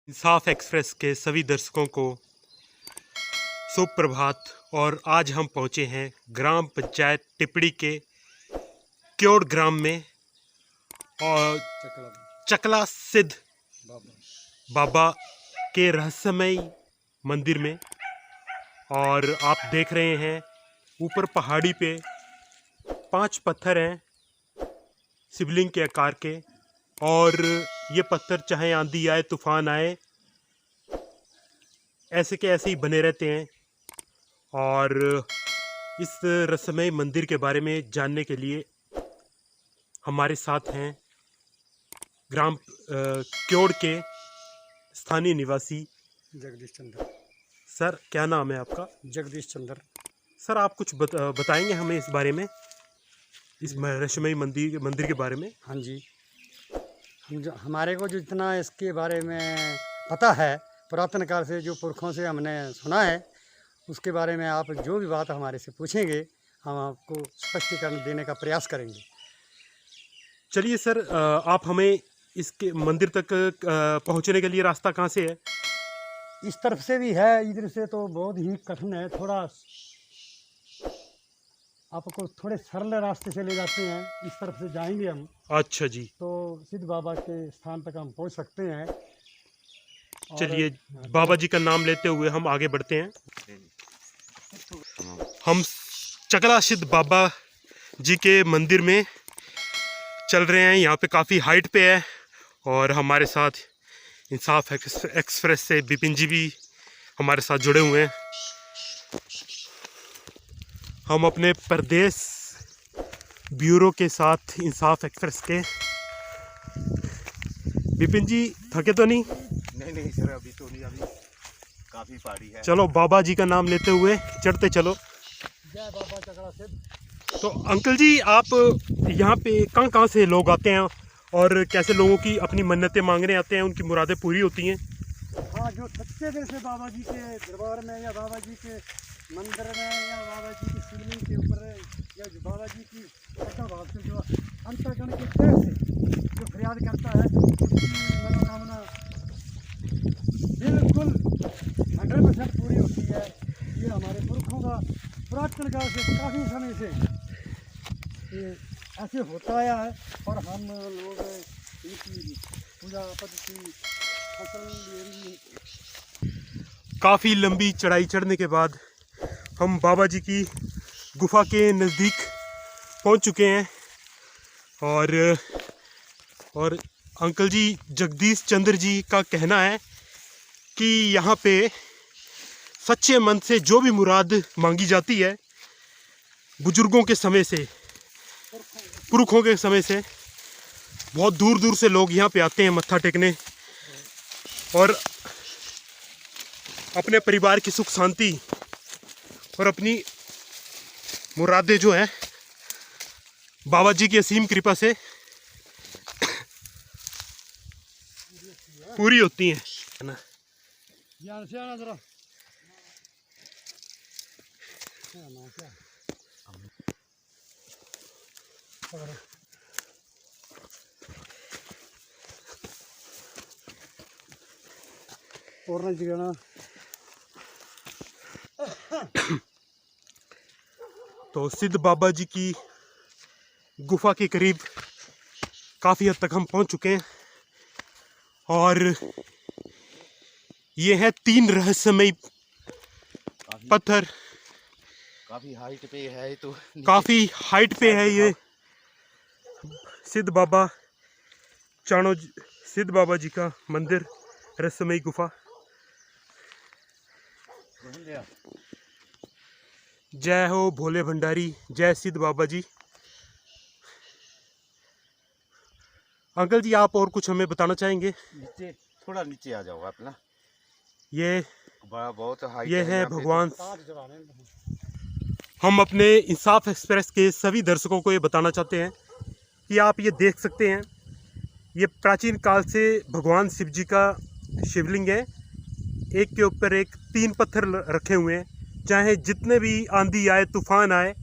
इंसाफ express के सभी दर्शकों को शुभ प्रभात। और आज हम पहुंचे हैं ग्राम पंचायत टिपड़ी के क्योड़ ग्राम में और चकला सिद्ध बाबा के रहस्यमय मंदिर में। और आप देख रहे हैं ऊपर पहाड़ी पे 5 पत्थर हैं शिवलिंग के आकार के, और ये पत्थर चाहे आंधी आए तूफान आए ऐसे के ऐसे ही बने रहते हैं। और इस रहस्यमय मंदिर के बारे में जानने के लिए हमारे साथ हैं ग्राम क्योड़ के स्थानीय निवासी जगदीश चंद्र। सर, क्या नाम है आपका? जगदीश चंद्र। सर, आप कुछ बताएंगे हमें इस बारे में, इस रहस्यमय मंदिर के बारे में? हाँ जी, हमारे को जो जितना इसके बारे में पता है, पुरातन काल से जो पुरखों से हमने सुना है, उसके बारे में आप जो भी बात हमारे से पूछेंगे हम आपको स्पष्टीकरण देने का प्रयास करेंगे। चलिए सर, आप हमें इसके मंदिर तक पहुंचने के लिए रास्ता कहाँ से है? इस तरफ से भी है, इधर से तो बहुत ही कठिन है। थोड़ा आपको थोड़े सरल रास्ते से ले जाते हैं, इस तरफ से जाएंगे हम। अच्छा जी। तो सिद्ध बाबा के स्थान तक हम पहुंच सकते हैं। चलिए, बाबा जी का नाम लेते हुए हम आगे बढ़ते हैं। हम चकला सिद्ध बाबा जी के मंदिर में चल रहे हैं। यहाँ पे काफ़ी हाइट पे है और हमारे साथ इंसाफ एक्सप्रेस से विपिन जी भी हमारे साथ जुड़े हुए हैं। हम अपने प्रदेश ब्यूरो के साथ इंसाफ एक्सप्रेस के। विपिन जी, थके तो नहीं? नहीं सर, अभी तो नहीं, अभी काफ़ी पहाड़ी है। चलो, बाबा जी का नाम लेते हुए चढ़ते चलो। जय बाबा चकला सिद्ध। तो अंकल जी, आप यहाँ पे कहाँ से लोग आते हैं और कैसे लोगों की अपनी मन्नतें मांगने आते हैं, उनकी मुरादें पूरी होती हैं? हाँ, जो सच्चे दिल से बाबा जी के दरबार में या बाबा जी के मंदिर में या बाबा जी की शिवलिंग के ऊपर या जो बाबा जी की श्रद्धा भाव से जो अंतर्गण के तह से जो फरियाद करता है, उसकी मनोकामना बिल्कुल 100% पूरी होती है। ये हमारे पुरखों का पुरातन काल से काफ़ी समय से ये ऐसे होता आया है। और हम लोग इनकी पूजा पद्धति काफ़ी लंबी चढ़ाई चढ़ने के बाद हम बाबा जी की गुफा के नज़दीक पहुंच चुके हैं। और अंकल जी जगदीश चंद्र जी का कहना है कि यहाँ पे सच्चे मन से जो भी मुराद मांगी जाती है, बुजुर्गों के समय से, पुरखों के समय से बहुत दूर दूर से लोग यहाँ पे आते हैं मत्था टेकने और अपने परिवार की सुख शांति और अपनी मुरादें जो है बाबा जी की असीम कृपा से पूरी होती हैं, है ना? जरा और ना जिगाना। तो सिद्ध बाबा जी की गुफा के करीब काफ़ी हद तक हम पहुंच चुके हैं और ये है 3 रहस्यमय पत्थर। काफ़ी हाइट पे है तो काफ़ी हाइट पे है ये सिद्ध बाबा सिद्ध बाबा जी का मंदिर, रहस्यमय गुफा। जय हो भोले भंडारी, जय सिद्ध बाबा जी। अंकल जी, आप और कुछ हमें बताना चाहेंगे? नीचे, थोड़ा नीचे आ जाओ आप ना। ये बहुत हाइट ये है यहाँ पे भगवान। हम अपने इंसाफ एक्सप्रेस के सभी दर्शकों को ये बताना चाहते हैं कि आप ये देख सकते हैं, ये प्राचीन काल से भगवान शिव जी का शिवलिंग है। एक के ऊपर एक 3 पत्थर रखे हुए हैं। चाहे जितने भी आंधी आए तूफान आए,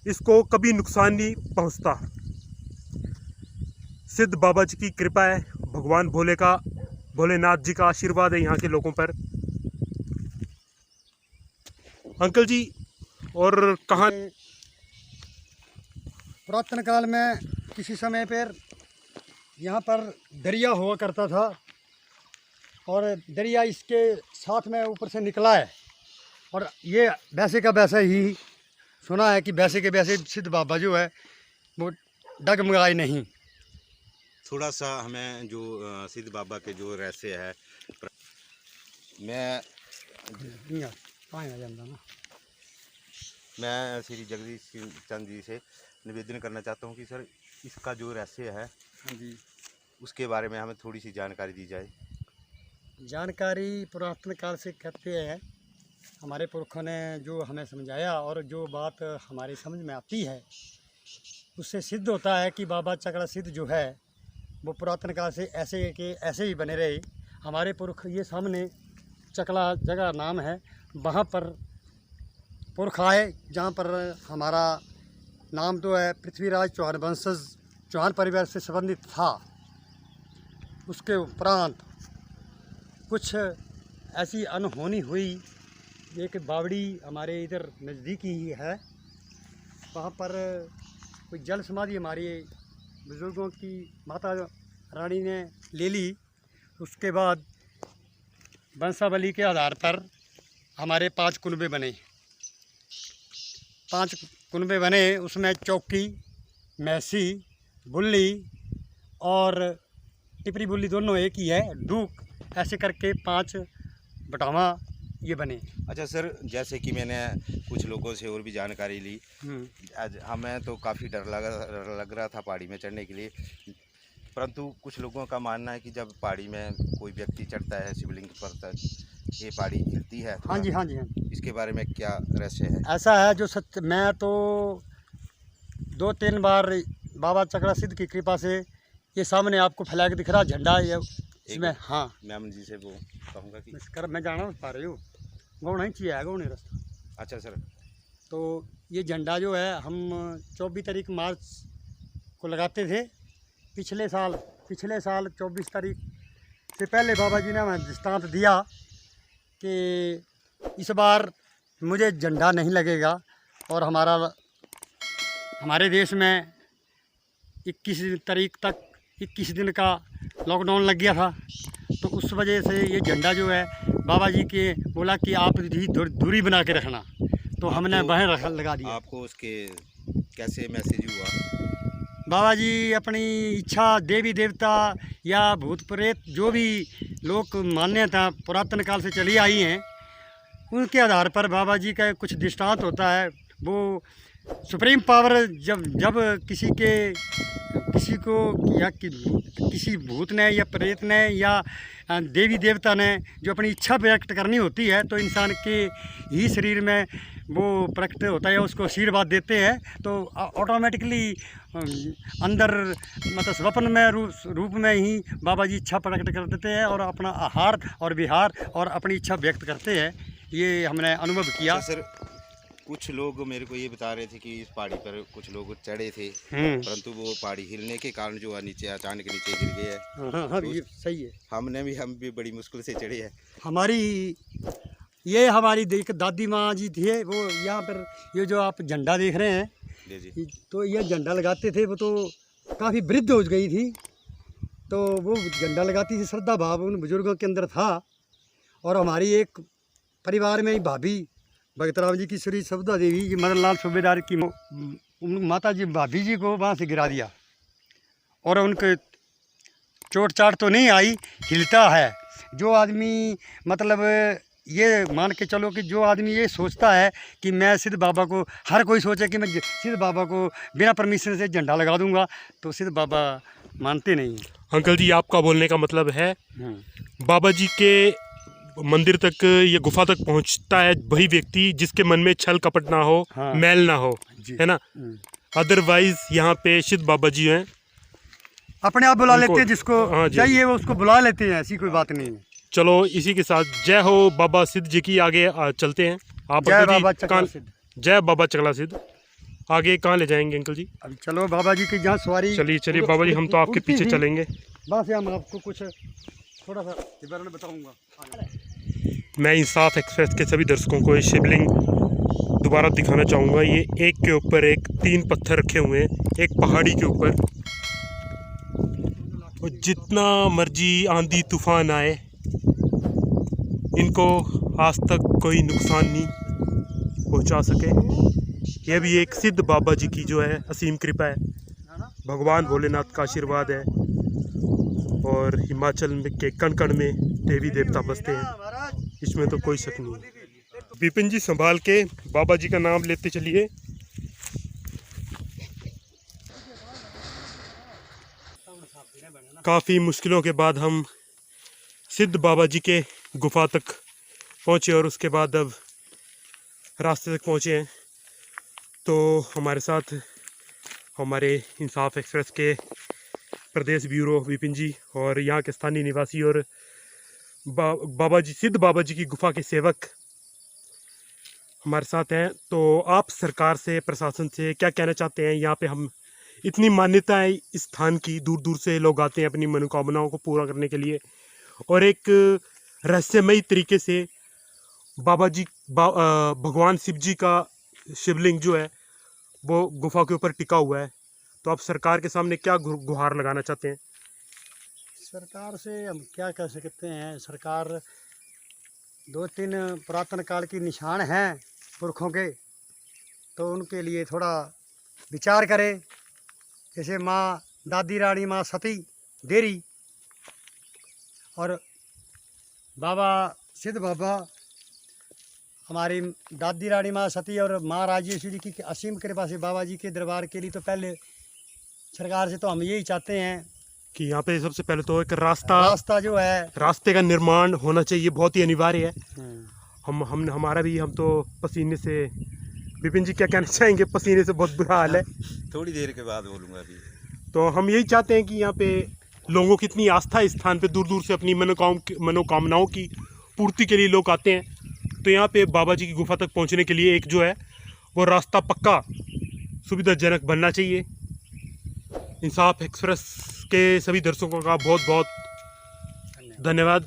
इसको कभी नुकसान नहीं पहुंचता। सिद्ध बाबा जी की कृपा है, भगवान भोले का भोलेनाथ जी का आशीर्वाद है यहाँ के लोगों पर। अंकल जी, और कहाँ? पुरातन काल में किसी समय पर यहाँ पर दरिया हुआ करता था और दरिया इसके साथ में ऊपर से निकला है, और ये वैसे का वैसा ही सुना है कि वैसे के वैसे सिद्ध बाबा जो है वो डगमगाए नहीं। थोड़ा सा हमें जो सिद्ध बाबा के जो रहस्य है, मैं श्री जगदीश चंद जी से निवेदन करना चाहता हूँ कि सर इसका जो रहस्य है जी, उसके बारे में हमें थोड़ी सी जानकारी दी जाए। जानकारी पुरातन काल से कहते हैं, हमारे पुरखों ने जो हमें समझाया और जो बात हमारी समझ में आती है उससे सिद्ध होता है कि बाबा चकला सिद्ध जो है वो पुरातन काल से ऐसे के ऐसे ही बने रहे। हमारे पुरख, ये सामने चकला जगह नाम है, वहाँ पर पुरख आए जहाँ पर हमारा नाम तो है पृथ्वीराज चौहान वंशज चौहान परिवार से संबंधित था। उसके उपरांत कुछ ऐसी अनहोनी हुई, एक बावड़ी हमारे इधर नज़दीक ही है, वहाँ पर कोई जल समाधि हमारी बुज़ुर्गों की माता रानी ने ले ली। उसके बाद वंशावली के आधार पर हमारे 5 कुनबे बने। 5 कुनबे बने, उसमें चौकी, मैसी, बुल्ली और टिपरी बुल्ली दोनों एक ही है, डूक, ऐसे करके 5 बटावा ये बने। अच्छा सर, जैसे कि मैंने कुछ लोगों से और भी जानकारी ली, आज हमें तो काफ़ी डर लग रहा था पहाड़ी में चढ़ने के लिए, परंतु कुछ लोगों का मानना है कि जब पहाड़ी में कोई व्यक्ति चढ़ता है शिवलिंग पर तक ये पहाड़ी हिलती है। हाँ जी, हाँ जी, हाँ जी। इसके बारे में क्या रहस्य है? ऐसा है जो सत्य, मैं तो 2-3 बार बाबा चकला सिद्ध की कृपा से ये सामने आपको फ्लैग दिख रहा झंडा, ये इसमें, हाँ मैम जी से वो कहूँगा कि मैं जाना पा रही हूँ, गौ नहीं चाहिए है, गौ नहीं रास्ता। अच्छा सर, तो ये झंडा जो है हम 24 तारीख मार्च को लगाते थे। पिछले साल 24 तारीख से पहले बाबा जी ने हमें दृष्टांत दिया कि इस बार मुझे झंडा नहीं लगेगा, और हमारे देश में 21 तारीख तक 21 दिन का लॉकडाउन लग गया था। तो उस वजह से ये झंडा जो है बाबा जी के बोला कि आप दूरी बना के रखना, तो हमने वहीं लगा दिया। आपको उसके कैसे मैसेज हुआ? बाबा जी अपनी इच्छा, देवी देवता या भूत प्रेत जो भी लोग मान्यता पुरातन काल से चली आई हैं, उनके आधार पर बाबा जी का कुछ दृष्टांत होता है। वो सुप्रीम पावर जब किसी को या किसी भूत ने या प्रेत ने या देवी देवता ने जो अपनी इच्छा व्यक्त करनी होती है, तो इंसान के ही शरीर में वो प्रकट होता है, उसको आशीर्वाद देते हैं, तो ऑटोमेटिकली अंदर मतलब स्वप्न में रूप में ही बाबा जी इच्छा प्रकट कर देते हैं और अपना आहार और विहार और अपनी इच्छा व्यक्त करते हैं। ये हमने अनुभव किया। अच्छा सर, कुछ लोग मेरे को ये बता रहे थे कि इस पहाड़ी पर कुछ लोग चढ़े थे, परंतु वो पहाड़ी हिलने के कारण जो है नीचे अचानक नीचे गिर गए हैं। हाँ, ये सही है। हम भी बड़ी मुश्किल से चढ़े हैं। हमारी दादी माँ जी थी, वो यहाँ पर ये जो आप झंडा देख रहे हैं जी, तो ये झंडा लगाते थे। वो तो काफ़ी वृद्ध हो गई थी, तो वो झंडा लगाती थी, श्रद्धा भाव उन बुजुर्गों के अंदर था। और हमारी एक परिवार में ही भाभी भगतराम जी की श्री सविता देवी की मदन लाल सूबेदार की माता जी भाभी जी को वहाँ से गिरा दिया, और उनके चोट चाट तो नहीं आई, हिलता है। जो आदमी मतलब ये मान के चलो कि जो आदमी ये सोचता है कि मैं सिद्ध बाबा को, हर कोई सोचे कि मैं सिद्ध बाबा को बिना परमिशन से झंडा लगा दूंगा, तो सिद्ध बाबा मानते नहीं। अंकल जी, आपका बोलने का मतलब है बाबा जी के मंदिर तक, ये गुफा तक पहुंचता है वही व्यक्ति जिसके मन में छल कपट ना हो, हाँ, मैल ना हो, है ना। अदरवाइज यहाँ पे सिद्ध बाबा जी हैं, अपने आप बुला लेते हैं, जिसको हाँ चाहिए वो उसको बुला लेते हैं, ऐसी कोई बात नहीं है। चलो इसी के साथ जय हो बाबा सिद्ध जी की। आगे चलते हैं। आप जय बाबा चकला सिद्ध। जय बाबा चकला सिद्ध। आगे कहाँ ले जाएंगे अंकल जी? अब चलो बाबा जी की जहाँ सवारी। चलिए बाबा जी, हम तो आपके पीछे चलेंगे। बस हम आपको कुछ थोड़ा सा विवरण बताऊंगा। मैं इंसाफ एक्सप्रेस के सभी दर्शकों को ये शिवलिंग दोबारा दिखाना चाहूँगा। ये एक के ऊपर एक 3 पत्थर रखे हुए हैं एक पहाड़ी के ऊपर, और जितना मर्जी आंधी तूफान आए इनको आज तक कोई नुकसान नहीं पहुंचा सके। यह भी एक सिद्ध बाबा जी की जो है असीम कृपा है, भगवान भोलेनाथ का आशीर्वाद है। और हिमाचल में के कण कण में देवी देवता बसते हैं, इसमें तो कोई शक नहीं है। विपिन जी संभाल के बाबा जी का नाम लेते चलिए। काफ़ी मुश्किलों के बाद हम सिद्ध बाबा जी के गुफा तक पहुँचे और उसके बाद अब रास्ते तक पहुँचे हैं। तो हमारे साथ हमारे इंसाफ एक्सप्रेस के प्रदेश ब्यूरो विपिन जी और यहाँ के स्थानीय निवासी और बाबा जी सिद्ध बाबा जी की गुफा के सेवक हमारे साथ हैं। तो आप सरकार से प्रशासन से क्या कहना चाहते हैं? यहाँ पे हम इतनी मान्यता है इस स्थान की, दूर दूर से लोग आते हैं अपनी मनोकामनाओं को पूरा करने के लिए, और एक रहस्यमयी तरीके से बाबा जी भगवान शिव जी का शिवलिंग जो है वो गुफा के ऊपर टिका हुआ है। तो आप सरकार के सामने क्या गुहार लगाना चाहते हैं? सरकार से हम क्या कह सकते हैं? सरकार 2-3 पुरातन काल की निशान हैं पुरखों के, तो उनके लिए थोड़ा विचार करे। जैसे माँ दादी रानी माँ सती देरी और बाबा सिद्ध बाबा, हमारी दादी रानी माँ सती और माँ राजेश्वरी की असीम कृपा से बाबा जी के दरबार के लिए तो पहले सरकार से तो हम यही चाहते हैं कि यहाँ पे सबसे पहले तो एक रास्ता जो है, रास्ते का निर्माण होना चाहिए, बहुत ही अनिवार्य है। हम तो पसीने से, विपिन जी क्या कहना चाहेंगे? पसीने से बहुत बुरा हाल है। थोड़ी देर के बाद बोलूँगा अभी। तो हम यही चाहते हैं कि यहाँ पे लोगों की इतनी आस्था है इस स्थान पे, दूर दूर से अपनी मनोकामनाओं की पूर्ति के लिए लोग आते हैं। तो यहाँ पे बाबा जी की गुफा तक पहुँचने के लिए एक जो है वो रास्ता पक्का सुविधाजनक बनना चाहिए। इंसाफ एक्सप्रेस के सभी दर्शकों का बहुत बहुत धन्यवाद।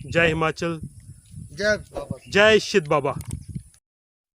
जय हिमाचल, जय बाबा, जय सिद्ध बाबा।